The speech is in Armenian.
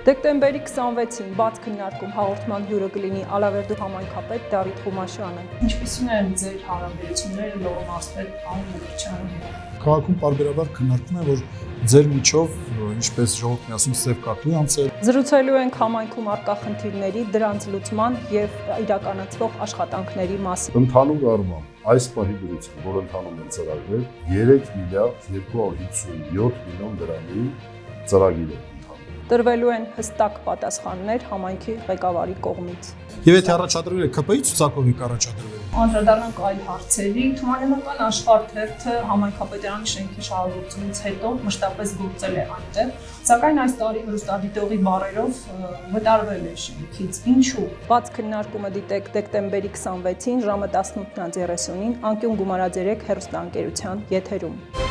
Դեկտեմբերի 26-ին բաց քննարկում հաղորդման հյուրը կլինի Ալավերդու համայնքապետ Դավիթ Խումաշյանը։ Ինչպիսին են ձեր հարաբերությունները Լոռու մարզպետ Մկրտչյանի հետ։ Քաղաքում պարբերաբար քննարկվում է, որ ձեր միջով ինչպես ժողովուրդն ասում սև կատու անցել։ Զրուցելու ենք համայնքում առկա խնդիրների, դրանց լուծման եւ իրականացվող աշխատանքների մասին։ Ընդհանուր առմամբ այս պահի դրությամբ, որ ընթանում են ծրագրեր, 3 միլիարդ 257 միլիոն դրամի ծրագիր է։ Տրվելու են հստակ պատասխաններ համայնքի ղեկավարի կողմից։ Եվ եթե առաջադրվել է ԿՊ-ի ցուցակով եք առաջադրվել։ Անդրադառնանք այլ հարցերի, Թումանյանական աշխարհ թերթը համայնքապետարանի շենքի շահագործումից հետո մշտապես գործել է այնտեղ, սակայն այս տարի հեռուստադիտողի բառերով վտարվել է շենքից։ Ինչու՞։ Բաց քննարկումը դիտեք դեկտեմբերի 26-ին ժամը 18:30-ին անկյուն գումարաձերեք հեռուստաընկերության եթերում։